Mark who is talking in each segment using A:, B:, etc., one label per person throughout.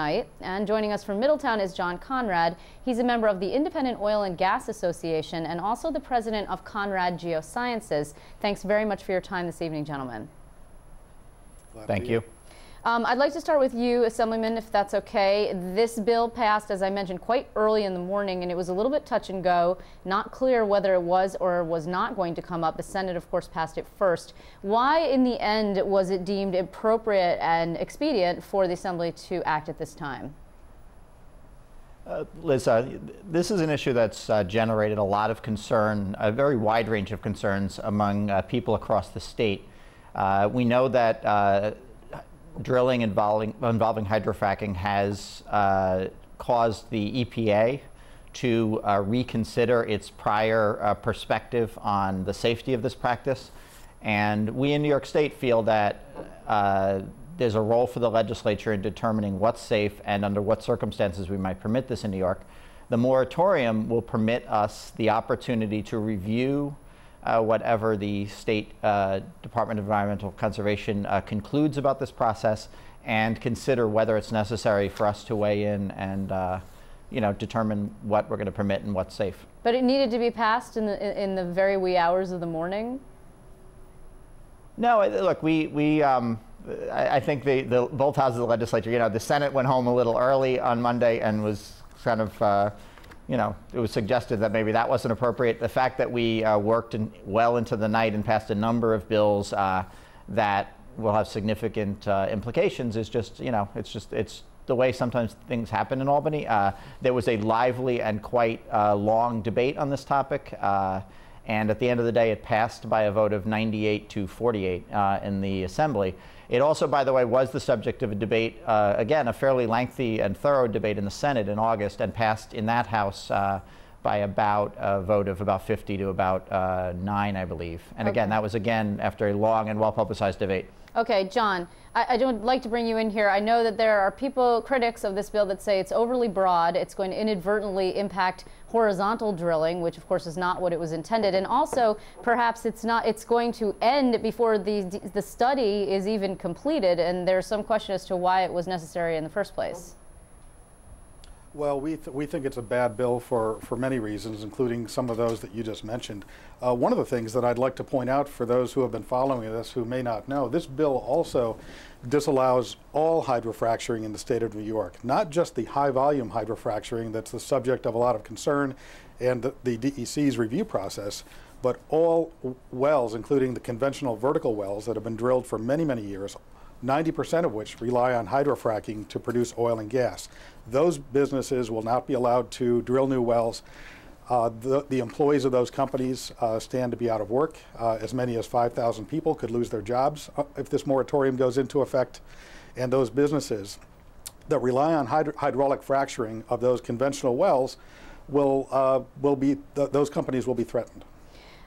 A: tonight. And joining us from Middletown is John Conrad. He's a member of the Independent Oil and Gas Association and also the president of Conrad Geosciences. Thanks very much for your time this evening, gentlemen.
B: Thank you.
A: I'd like to start with you, Assemblyman, if that's okay. This bill passed, as I mentioned, quite early in the morning, and it was a little bit touch and go, not clear whether it was or was not going to come up. The Senate, of course, passed it first. Why, in the end, was it deemed appropriate and for the Assembly to act at this time?
B: Liz, this is an issue that's generated a lot of concern, a very wide range of concerns among people across the state. We know that drilling involving hydrofracking has caused the EPA to reconsider its prior perspective on the safety of this practice. And we in New York State feel that there's a role for the legislature in determining what's safe and under what circumstances we might permit this in New York. The moratorium will permit us the opportunity to review whatever the State Department of Environmental Conservation concludes about this process and consider whether it's necessary for us to weigh in and determine what we're going to permit and what's safe. But
A: it needed to be passed in the very wee hours of the morning?
B: No, look, I think both houses of the legislature, the Senate went home a little early on Monday and was kind of it was suggested that maybe that wasn't appropriate. The fact that we worked well into the night and passed a number of bills that will have significant implications is just, it's the way sometimes things happen in Albany. There was a lively and quite long debate on this topic. And at the end of the day, it passed by a vote of 98 to 48 in the Assembly. It also, by the way, was the subject of a debate, again, a fairly lengthy and thorough debate in the Senate in August, and passed in that House by about a vote of about 50 to about 9, I believe. And again, that was again after a long and well-publicized debate.
A: Okay, John, I would like to bring you in here. I know that there are critics of this bill that say it's overly broad. It's going to inadvertently impact horizontal drilling, which of course is not what it was intended. And also, perhaps it's going to end before the study is even completed. And there's some question as to why it was necessary in the first place.
C: Well, we think it's a bad bill for many reasons, including some of those that you just mentioned. One of the things that I'd like to point out for those who have been following this who may not know, this bill also disallows all hydrofracturing in the state of New York, not just the high-volume hydrofracturing that's the subject of a lot of concern and the DEC's review process, but all wells, including the conventional vertical wells that have been drilled for many, many years, 90% of which rely on hydrofracking to produce oil and gas. Those businesses will not be allowed to drill new wells. The employees of those companies stand to be out of work. As many as 5,000 people could lose their jobs if this moratorium goes into effect. And those businesses that rely on hydraulic fracturing of those conventional wells those companies will be threatened.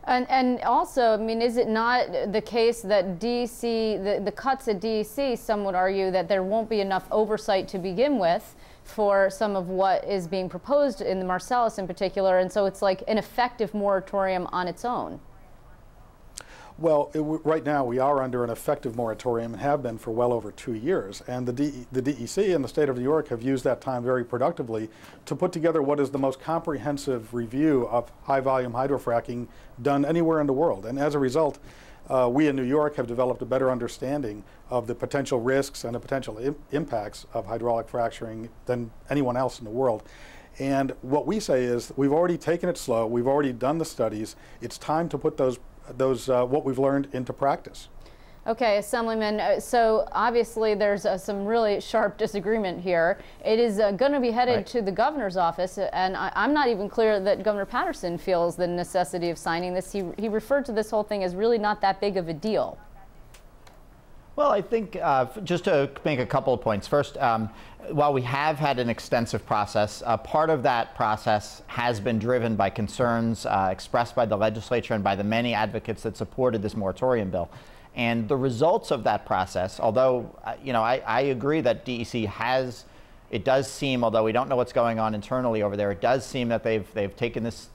A: And also, I mean, is it not the case that DEC, the cuts at DEC, some would argue that there won't be enough oversight to begin with for some of what is being proposed in the Marcellus in particular, and so it's like an effective moratorium on its own?
C: Well, right now we are under an effective moratorium and have been for well over 2 years. And the DEC and the state of New York have used that time very productively to put together what is the most comprehensive review of high-volume hydrofracking done anywhere in the world. And as a result, we in New York have developed a better understanding of the potential risks and the potential impacts of hydraulic fracturing than anyone else in the world. And what we say is we've already taken it slow. We've already done the studies. It's time to put those what we've learned into practice.
A: Okay, Assemblyman, so obviously there's some really sharp disagreement here. It is going to be headed to the governor's office, and I'm not even clear that Governor Patterson feels the necessity of signing this. He referred to this whole thing as really not that big of a deal.
B: Well, I think just to make a couple of points. First, while we have had an extensive process, part of that process has been driven by concerns expressed by the legislature and by the many advocates that supported this moratorium bill. And the results of that process, although I agree that DEC has, it does seem, although we don't know what's going on internally over there, it does seem that they've taken this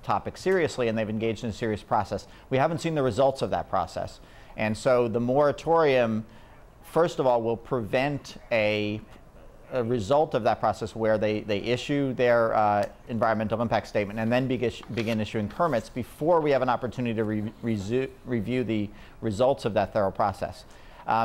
B: topic seriously and they've engaged in a serious process. We haven't seen the results of that process. And so the moratorium, first of all, will prevent a a result of that process where they issue their environmental impact statement and then begin issuing permits before we have an opportunity to review the results of that thorough process.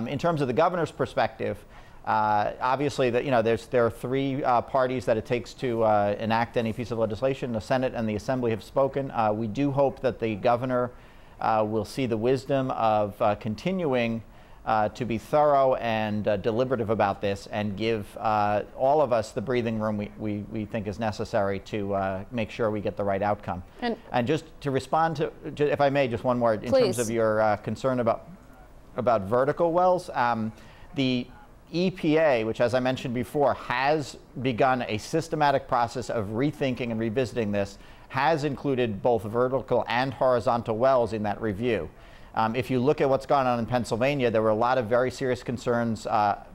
B: In terms of the governor's perspective, obviously, there are three parties that it takes to enact any piece of legislation. The Senate and the Assembly have spoken. We do hope that the governor will see the wisdom of continuing to be thorough and deliberative about this and give all of us the breathing room we think is necessary to make sure we get the right outcome. And just to respond to, if I may, just one more in terms of your concern about vertical wells. The EPA, which, as I mentioned before, has begun a systematic process of rethinking and revisiting this, has included both vertical and horizontal wells in that review. If you look at what's gone on in Pennsylvania, there were a lot of very serious concerns,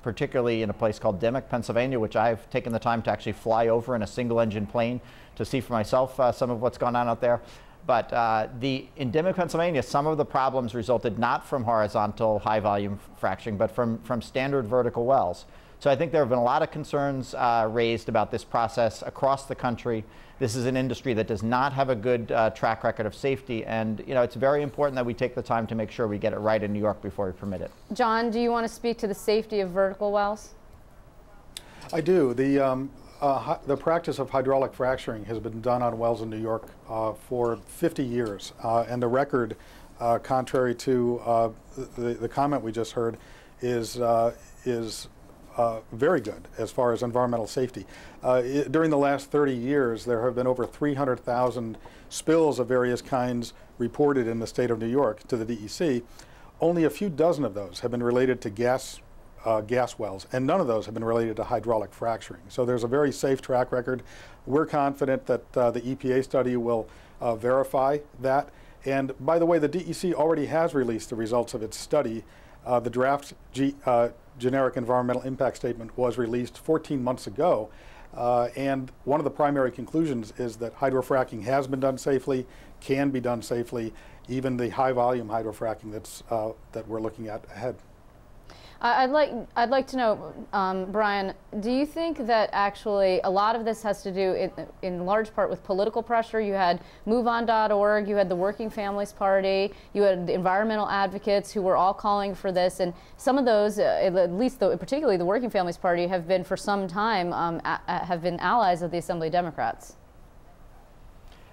B: particularly in a place called Dimock, Pennsylvania, which I've taken the time to actually fly over in a single-engine plane to see for myself some of what's gone on out there. But in Dimock, Pennsylvania, some of the problems resulted not from horizontal high-volume fracturing, but from standard vertical wells. So I think there have been a lot of concerns raised about this process across the country. This is an industry that does not have a good track record of safety, and it's very important that we take the time to make sure we get it right in New York before we permit it.
A: John, do you want to speak to the safety of vertical wells?
C: I do. The practice of hydraulic fracturing has been done on wells in New York for 50 years, and the record, contrary to the comment we just heard, is very good as far as environmental safety. During the last 30 years, there have been over 300,000 spills of various kinds reported in the state of New York to the DEC. Only a few dozen of those have been related to gas wells, and none of those have been related to hydraulic fracturing. So there's a very safe track record. We're confident that the EPA study will verify that. And by the way, the DEC already has released the results of its study. The draft generic environmental impact statement was released 14 months ago. And one of the primary conclusions is that hydrofracking has been done safely, can be done safely, even the high volume hydrofracking that we're looking at ahead.
A: I'd like to know, Brian, do you think that actually a lot of this has to do in large part with political pressure? You had MoveOn.org, you had the Working Families Party, you had the environmental advocates who were all calling for this, and some of those, at least particularly the Working Families Party, have been for some time have been allies of the Assembly Democrats.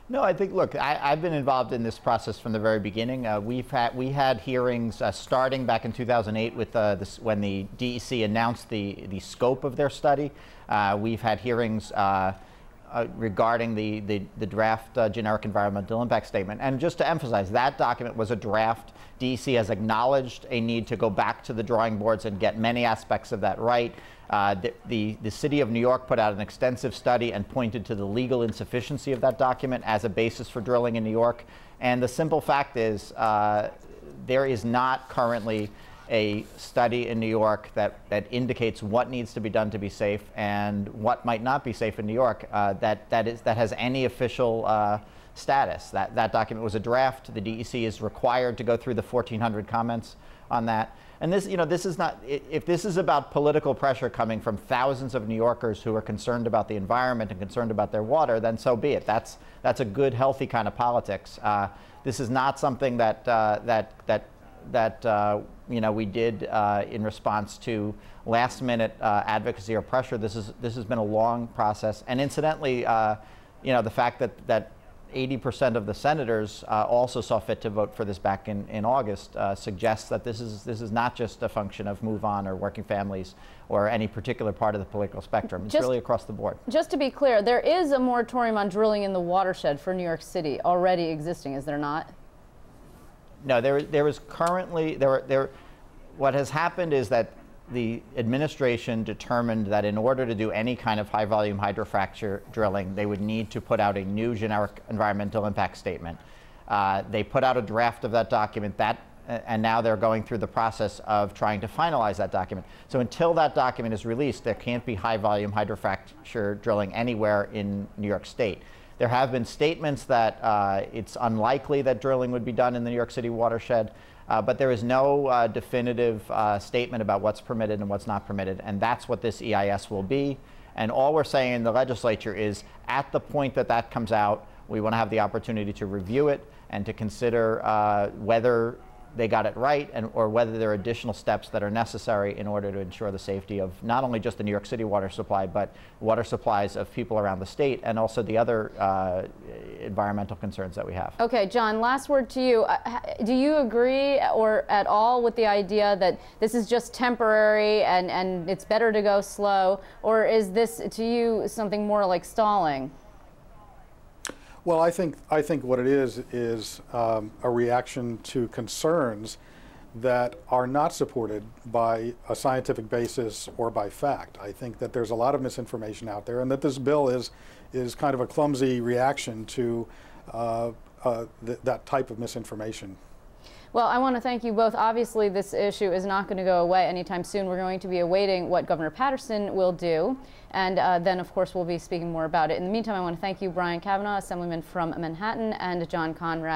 B: No, I think, look, I've been involved in this process from the very beginning. We had hearings starting back in 2008 with when the DEC announced the scope of their study. We've had hearings regarding the draft generic environmental impact statement. And just to emphasize, that document was a draft. DEC has acknowledged a need to go back to the drawing boards and get many aspects of that right. The City of New York put out an extensive study and pointed to the legal insufficiency of that document as a basis for drilling in New York. And the simple fact is there is not currently a study in New York that indicates what needs to be done to be safe and what might not be safe in New York that has any official status. That document was a draft. The DEC is required to go through the 1,400 comments on that. And this, this is not, if this is about political pressure coming from thousands of New Yorkers who are concerned about the environment and concerned about their water, then so be it. That's a good, healthy kind of politics. This is not something that we did in response to last-minute advocacy or pressure. This has been a long process. And incidentally, the fact that 80% of the senators also saw fit to vote for this back in August suggests that this is not just a function of MoveOn or Working Families or any particular part of the political spectrum. It's really across the board. Just
A: to be clear, there is a moratorium on drilling in the watershed for New York City already existing, is there not?
B: No, there is currently, what has happened is that the administration determined that in order to do any kind of high-volume hydrofracture drilling, they would need to put out a new generic environmental impact statement. They put out a draft of that document, and now they're going through the process of trying to finalize that document. So until that document is released, there can't be high-volume hydrofracture drilling anywhere in New York State. There have been statements that it's unlikely that drilling would be done in the New York City watershed. but there is no definitive statement about what's permitted and what's not permitted, and that's what this EIS will be. And all we're saying in the legislature is, at the point that that comes out, we want to have the opportunity to review it and to consider whether they got it right, or whether there are additional steps that are necessary in order to ensure the safety of not only just the New York City water supply, but water supplies of people around the state, and also the other environmental concerns that we have.
A: Okay, John, last word to you. Do you agree or at all with the idea that this is just temporary and it's better to go slow, or is this to you something more like stalling?
C: Well, I think what it is a reaction to concerns that are not supported by a scientific basis or by fact. I think that there's a lot of misinformation out there, and that this bill is kind of a clumsy reaction to that type of misinformation.
A: Well, I want to thank you both. Obviously, this issue is not going to go away anytime soon. We're going to be awaiting what Governor Patterson will do, and then, of course, we'll be speaking more about it. In the meantime, I want to thank you, Brian Kavanaugh, Assemblyman from Manhattan, and John Conrad.